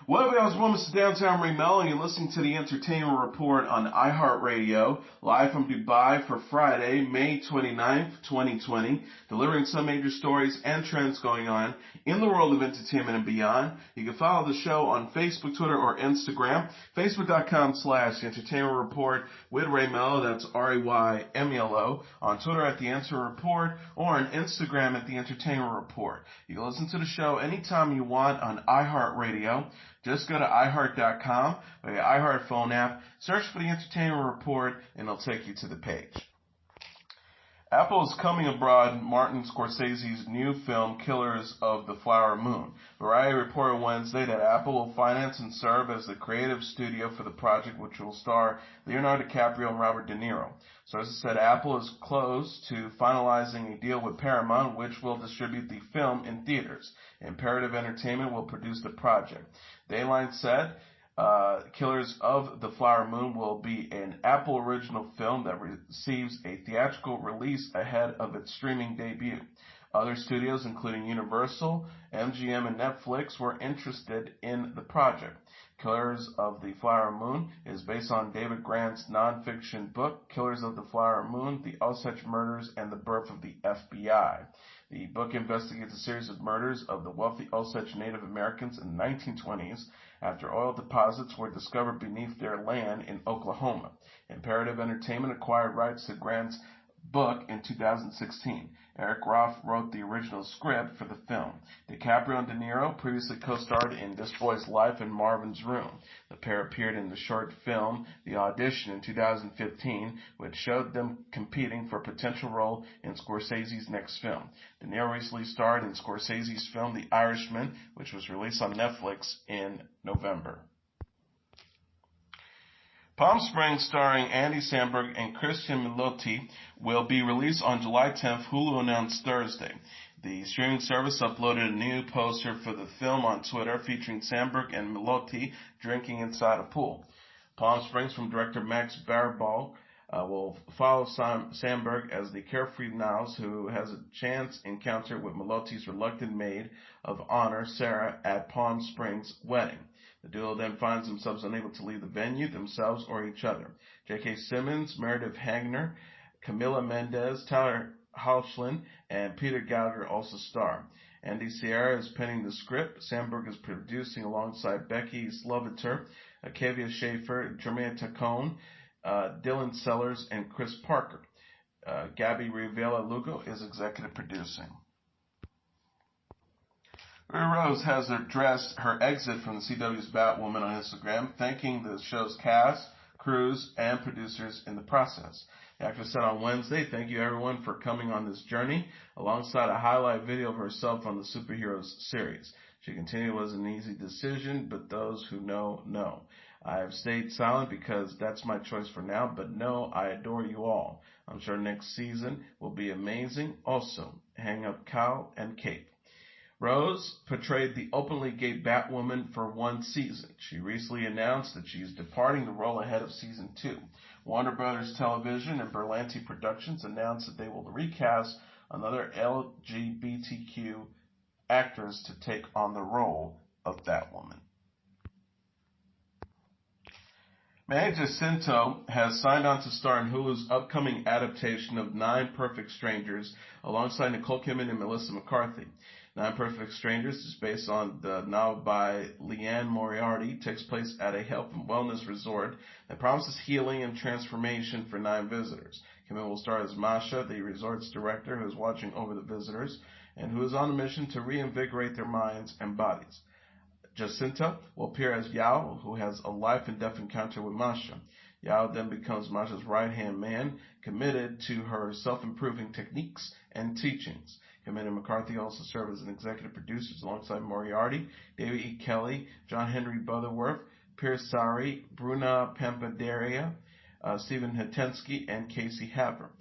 What up, guys? Welcome to Downtown Ray Melo, and you're listening to the Entertainment Report on iHeartRadio, live from Dubai for Friday, May 29th, 2020, delivering some major stories and trends going on in the world of entertainment and beyond. You can follow the show on Facebook, Twitter, or Instagram, facebook.com/Entertainment Report with Ray Melo, that's RAYMELO, on Twitter at The Enter Report, or on Instagram at The Entertainment Report. You can listen to the show anytime you want on iHeartRadio. Just go to iHeart.com or your iHeart phone app, search for the Entertainment Report, and it'll take you to the page. Apple is coming abroad Martin Scorsese's new film, Killers of the Flower Moon. Variety reported Wednesday that Apple will finance and serve as the creative studio for the project, which will star Leonardo DiCaprio and Robert De Niro. Sources said Apple is close to finalizing a deal with Paramount, which will distribute the film in theaters. Imperative Entertainment will produce the project. Dayline said Killers of the Flower Moon will be an Apple original film that receives a theatrical release ahead of its streaming debut. Other studios, including Universal, MGM, and Netflix, were interested in the project. Killers of the Flower Moon is based on David Grant's nonfiction book, Killers of the Flower Moon, The Osage Murders and the Birth of the FBI. The book investigates a series of murders of the wealthy Osage Native Americans in the 1920s after oil deposits were discovered beneath their land in Oklahoma. Imperative Entertainment acquired rights to Grant's book in 2016. Eric Roth wrote the original script for the film. DiCaprio and De Niro previously co-starred in This Boy's Life and Marvin's Room. The pair appeared in the short film The Audition in 2015, which showed them competing for a potential role in Scorsese's next film. De Niro recently starred in Scorsese's film The Irishman, which was released on Netflix in November. Palm Springs, starring Andy Samberg and Christian Miloti, will be released on July 10th, Hulu announced Thursday. The streaming service uploaded a new poster for the film on Twitter featuring Samberg and Miloti drinking inside a pool. Palm Springs from director Max Barabal will follow Samberg as the carefree Niles, who has a chance encounter with Miloti's reluctant maid of honor, Sarah, at Palm Springs' wedding. The duo then finds themselves unable to leave the venue, themselves, or each other. J.K. Simmons, Meredith Hagner, Camila Mendez, Tyler Hoechlin, and Peter Gallagher also star. Andy Sierra is penning the script. Samberg is producing alongside Becky Sloviter, Akavia Schaefer, Jermaine Tacone, Dylan Sellers, and Chris Parker. Gabby Rivera Lugo is executive producing. Rose has addressed her exit from the CW's Batwoman on Instagram, thanking the show's cast, crews, and producers in the process. The actress said on Wednesday, "Thank you everyone for coming on this journey," alongside a highlight video of herself on the Superheroes series. She continued, "It was an easy decision, but those who know. I have stayed silent because that's my choice for now, but no, I adore you all. I'm sure next season will be amazing. Also, hang up Kyle and Kate." Rose portrayed the openly gay Batwoman for one season. She recently announced that she is departing the role ahead of season 2. Warner Brothers Television and Berlanti Productions announced that they will recast another LGBTQ actress to take on the role of Batwoman. Manny Jacinto has signed on to star in Hulu's upcoming adaptation of Nine Perfect Strangers alongside Nicole Kidman and Melissa McCarthy. Nine Perfect Strangers is based on the novel by Liane Moriarty, takes place at a health and wellness resort that promises healing and transformation for 9 visitors. Kidman will star as Masha, the resort's director who is watching over the visitors and who is on a mission to reinvigorate their minds and bodies. Jacinto will appear as Yao, who has a life and death encounter with Masha. Yao then becomes Masha's right-hand man, committed to her self-improving techniques and teachings. Kidman and McCarthy also serve as an executive producers alongside Moriarty, David E. Kelly, John Henry Butterworth, Pierce Sari, Bruna Pampaderia, Stephen Hitensky, and Casey Haver.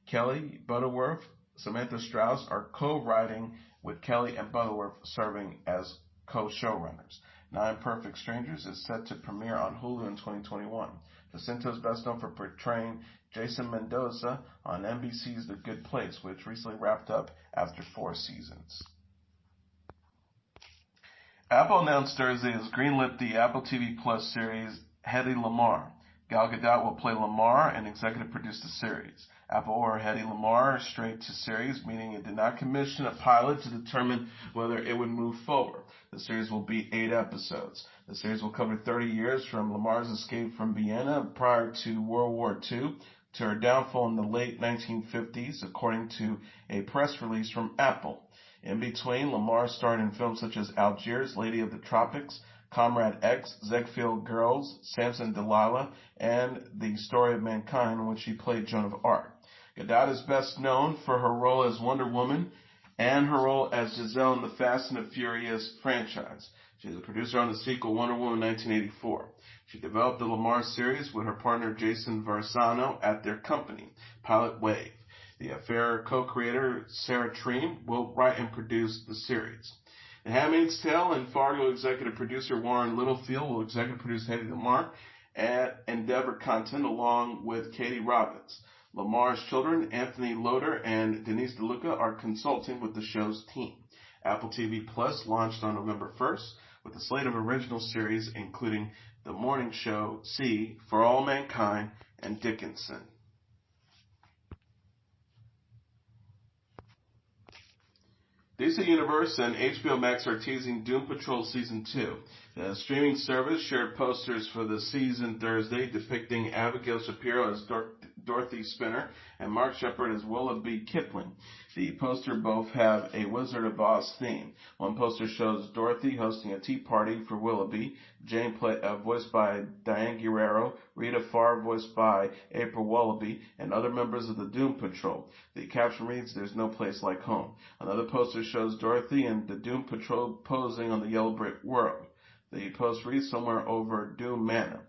Kelly, Butterworth, Samantha Strauss are co-writing, with Kelly and Butterworth serving as co-showrunners. Nine Perfect Strangers is set to premiere on Hulu in 2021. Jacinto is best known for portraying Jason Mendoza on NBC's The Good Place, which recently wrapped up after 4 seasons. Apple announced Thursday has greenlit the Apple TV Plus series Hedy Lamarr. Gal Gadot will play Lamarr and executive produce the series. Apple ordered Hedy Lamarr straight to series, meaning it did not commission a pilot to determine whether it would move forward. The series will be 8 episodes. The series will cover 30 years from Lamarr's escape from Vienna prior to World War II to her downfall in the late 1950s, according to a press release from Apple. In between, Lamarr starred in films such as Algiers, Lady of the Tropics, Comrade X, Ziegfeld Girls, Samson Delilah, and The Story of Mankind, in which she played Joan of Arc. Gadot is best known for her role as Wonder Woman and her role as Giselle in the Fast and the Furious franchise. She is a producer on the sequel Wonder Woman 1984. She developed the Lamarr series with her partner Jason Varsano at their company, Pilot Wave. The affair co-creator Sarah Treem will write and produce the series. The Handmaid's Tale and Fargo executive producer Warren Littlefield will executive produce Hedy Lamarr at Endeavor Content along with Katie Robbins. Lamar's children, Anthony Loder and Denise DeLuca, are consulting with the show's team. Apple TV Plus launched on November 1st with a slate of original series including The Morning Show, See, For All Mankind, and Dickinson. DC Universe and HBO Max are teasing Doom Patrol Season 2. The streaming service shared posters for the season Thursday depicting Abigail Shapiro as Dorothy Spinner and Mark Shepard as Willoughby Kipling. The posters both have a Wizard of Oz theme. One poster shows Dorothy hosting a tea party for Willoughby, Jane voiced by Diane Guerrero, Rita Farr voiced by April Willoughby, and other members of the Doom Patrol. The caption reads, "There's no place like home." Another poster shows Dorothy and the Doom Patrol posing on the yellow brick world. The post reads, "Somewhere over Doom Manor."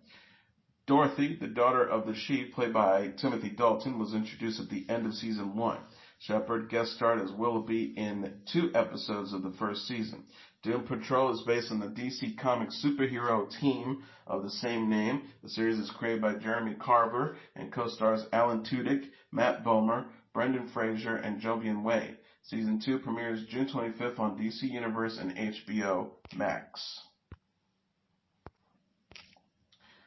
Dorothy, the daughter of the Sheep, played by Timothy Dalton, was introduced at the end of Season 1. Shepard guest starred as Willoughby in 2 episodes of the first season. Doom Patrol is based on the DC Comics superhero team of the same name. The series is created by Jeremy Carver and co-stars Alan Tudyk, Matt Bomer, Brendan Fraser, and Jovian Wade. Season 2 premieres June 25th on DC Universe and HBO Max.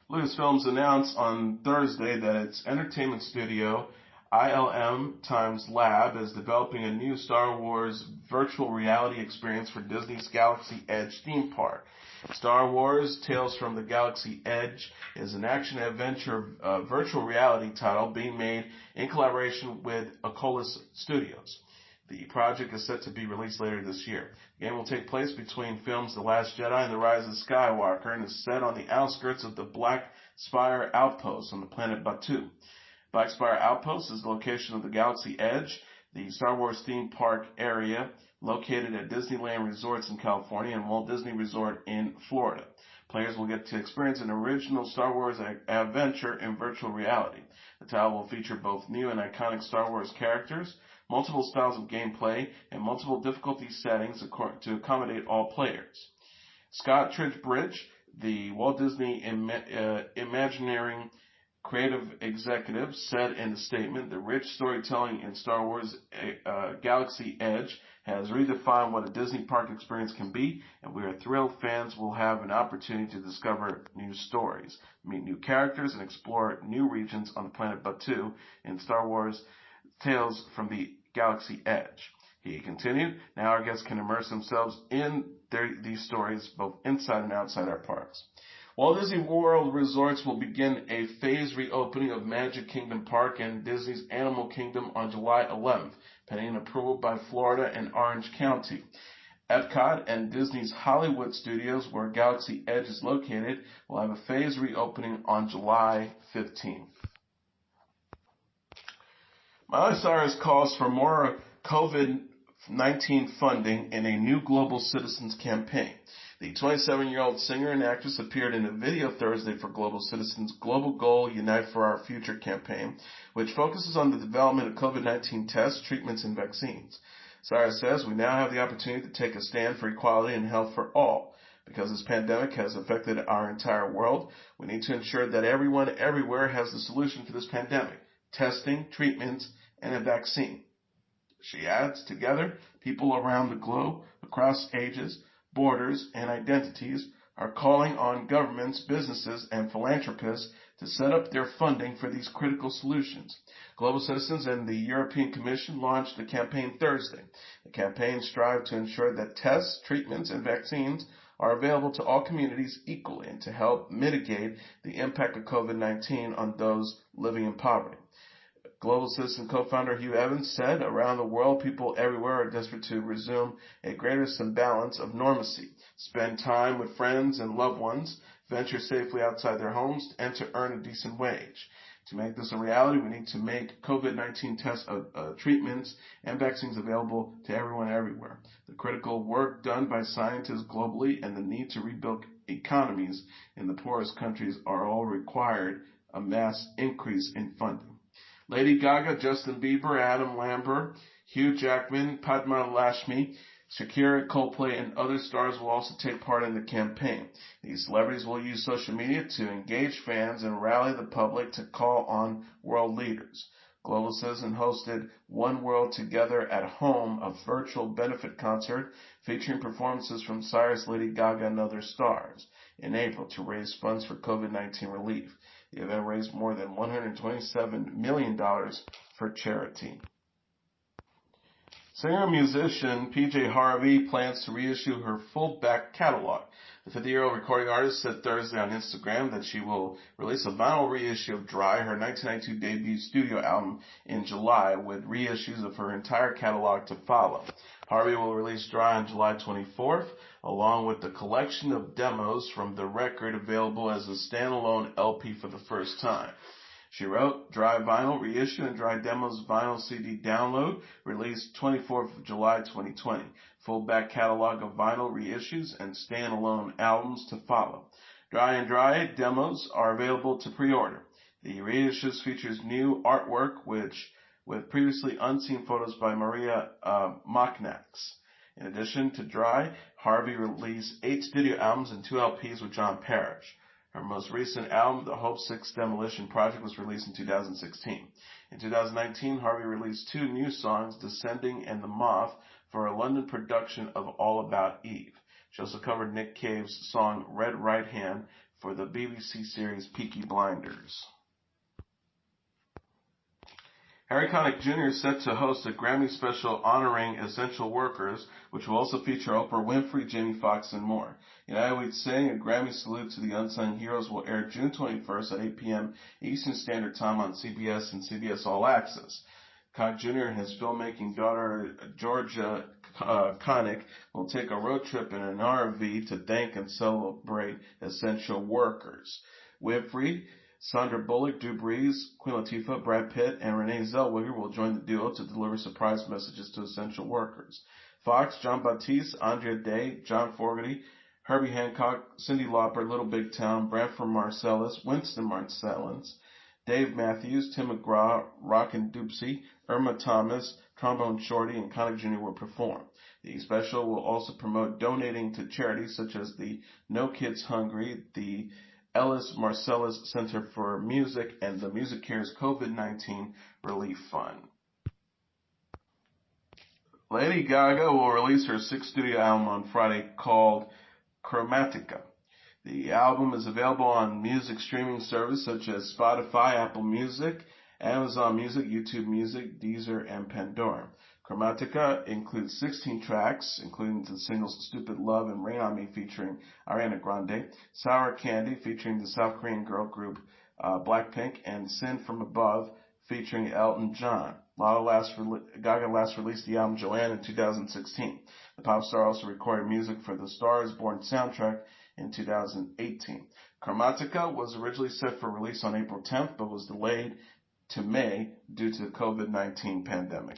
Lucasfilm announced on Thursday that its entertainment studio, ILM Times Lab, is developing a new Star Wars virtual reality experience for Disney's Galaxy Edge theme park. Star Wars Tales from the Galaxy Edge is an action-adventure virtual reality title being made in collaboration with Oculus Studios. The project is set to be released later this year. The game will take place between films The Last Jedi and The Rise of Skywalker and is set on the outskirts of the Black Spire Outpost on the planet Batuu. Black Spire Outpost is the location of the Galaxy Edge, the Star Wars theme park area located at Disneyland Resorts in California and Walt Disney Resort in Florida. Players will get to experience an original Star Wars adventure in virtual reality. The title will feature both new and iconic Star Wars characters, multiple styles of gameplay, and multiple difficulty settings to accommodate all players. Scott Tridgebridge, the Walt Disney Imagineering creative executive, said in a statement, "The rich storytelling in Star Wars Galaxy Edge has redefined what a Disney park experience can be, and we are thrilled fans will have an opportunity to discover new stories, meet new characters, and explore new regions on the planet Batuu in Star Wars Tales from the Galaxy Edge." He continued, "Now our guests can immerse themselves in these stories both inside and outside our parks." Walt Disney World Resorts will begin a phased reopening of Magic Kingdom Park and Disney's Animal Kingdom on July 11th, pending approval by Florida and Orange County. Epcot and Disney's Hollywood Studios, where Galaxy Edge is located, will have a phased reopening on July 15th. Miley Cyrus calls for more COVID-19 funding in a new Global Citizens campaign. The 27-year-old singer and actress appeared in a video Thursday for Global Citizens' Global Goal Unite for Our Future campaign, which focuses on the development of COVID-19 tests, treatments, and vaccines. Cyrus says, "We now have the opportunity to take a stand for equality and health for all. Because this pandemic has affected our entire world, we need to ensure that everyone everywhere has the solution to this pandemic: testing, treatments, and a vaccine." She adds, "Together, people around the globe, across ages, borders, and identities, are calling on governments, businesses, and philanthropists to set up their funding for these critical solutions. Global Citizens and the European Commission launched a campaign Thursday. The campaign strives to ensure that tests, treatments, and vaccines are available to all communities equally and to help mitigate the impact of COVID-19 on those living in poverty. Global Citizen co-founder Hugh Evans said, around the world, people everywhere are desperate to resume a greater semblance of normalcy, spend time with friends and loved ones, venture safely outside their homes, and to earn a decent wage. To make this a reality, we need to make COVID-19 tests, treatments, and vaccines available to everyone everywhere. The critical work done by scientists globally and the need to rebuild economies in the poorest countries are all required a mass increase in funding. Lady Gaga, Justin Bieber, Adam Lambert, Hugh Jackman, Padma Lakshmi, Shakira, Coldplay, and other stars will also take part in the campaign. These celebrities will use social media to engage fans and rally the public to call on world leaders. Global Citizen hosted One World Together at Home, a virtual benefit concert featuring performances from Cyrus, Lady Gaga, and other stars in April to raise funds for COVID-19 relief. The event raised more than $127 million for charity. Singer-musician PJ Harvey plans to reissue her full back catalog. The 50-year-old recording artist said Thursday on Instagram that she will release a vinyl reissue of Dry, her 1992 debut studio album, in July, with reissues of her entire catalog to follow. Harvey will release Dry on July 24th, along with the collection of demos from the record available as a standalone LP for the first time. She wrote, Dry Vinyl Reissue and Dry Demos Vinyl CD Download, released 24th of July 2020. Full back catalog of vinyl reissues and standalone albums to follow. Dry and Dry demos are available to pre-order. The reissues features new artwork with previously unseen photos by Maria Machnax. In addition to Dry, Harvey released 8 studio albums and 2 LPs with John Parrish. Her most recent album, The Hope 6 Demolition Project, was released in 2016. In 2019, Harvey released 2 new songs, Descending and The Moth, for a London production of All About Eve. She also covered Nick Cave's song Red Right Hand for the BBC series Peaky Blinders. Harry Connick Jr. is set to host a Grammy special honoring essential workers, which will also feature Oprah Winfrey, Jamie Foxx, and more. United We Sing, a Grammy salute to the unsung heroes, will air June 21st at 8 p.m. Eastern Standard Time on CBS and CBS All Access. Connick Jr. and his filmmaking daughter, Georgia Connick, will take a road trip in an RV to thank and celebrate essential workers. Winfrey, Sandra Bullock, Drew Brees, Queen Latifah, Brad Pitt, and Renee Zellweger will join the duo to deliver surprise messages to essential workers. Fox, John Batiste, Andrea Day, John Fogerty, Herbie Hancock, Cyndi Lauper, Little Big Town, Branford Marsalis, Winston Marsalis, Dave Matthews, Tim McGraw, Rockin' Dupsy, Irma Thomas, Trombone Shorty, and Connick Jr. will perform. The special will also promote donating to charities such as the No Kids Hungry, the Ellis Marcellus Center for Music, and the Music Cares COVID-19 Relief Fund. Lady Gaga will release her 6th studio album on Friday called Chromatica. The album is available on music streaming services such as Spotify, Apple Music, Amazon Music, YouTube Music, Deezer, and Pandora. Chromatica includes 16 tracks, including the singles Stupid Love and Rain on Me featuring Ariana Grande, Sour Candy featuring the South Korean girl group Blackpink, and Sin From Above featuring Elton John. Gaga last released the album Joanne in 2016. The pop star also recorded music for the Star is Born soundtrack in 2018. Chromatica was originally set for release on April 10th, but was delayed to May due to the COVID-19 pandemic.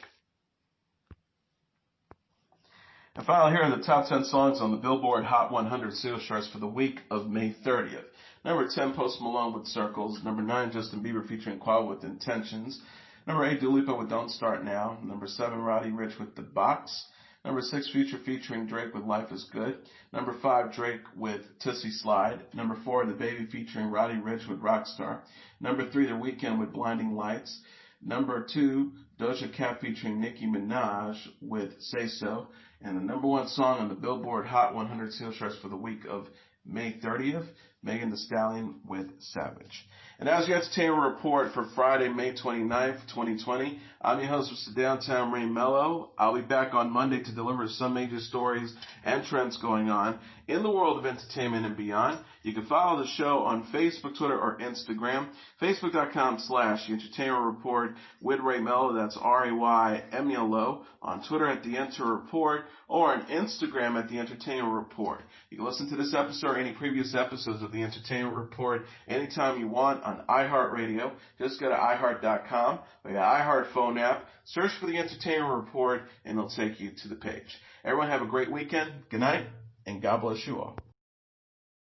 And finally, here are the top 10 songs on the Billboard Hot 100 singles charts for the week of May 30th. Number 10, Post Malone with Circles. Number 9, Justin Bieber featuring Qual with Intentions. Number 8, Dua Lipa with Don't Start Now. Number 7, Roddy Ricch with The Box. Number 6, Future featuring Drake with Life is Good. Number 5, Drake with Tootsie Slide. Number 4, The Baby featuring Roddy Ricch with Rockstar. Number 3, The Weeknd with Blinding Lights. Number 2, Doja Cat featuring Nicki Minaj with Say So. and the number one song on the Billboard Hot 100 singles charts for the week of May 30th, Megan Thee Stallion with Savage. And as your entertainment report for Friday, May 29th, 2020, I'm your host, Mr. Downtown Ray Melo. I'll be back on Monday to deliver some major stories and trends going on in the world of entertainment and beyond. You can follow the show on Facebook, Twitter, or Instagram. Facebook.com/The Entertainment Report with Ray Melo. That's RAYMELO. On Twitter at The Enter Report, or on Instagram at The Entertainment Report. You can listen to this episode or any previous episodes of The Entertainment Report anytime you want on iHeartRadio. Just go to iHeart.com or your iHeart phone app. Search for The Entertainment Report, and it'll take you to the page. Everyone have a great weekend. Good night, and God bless you all.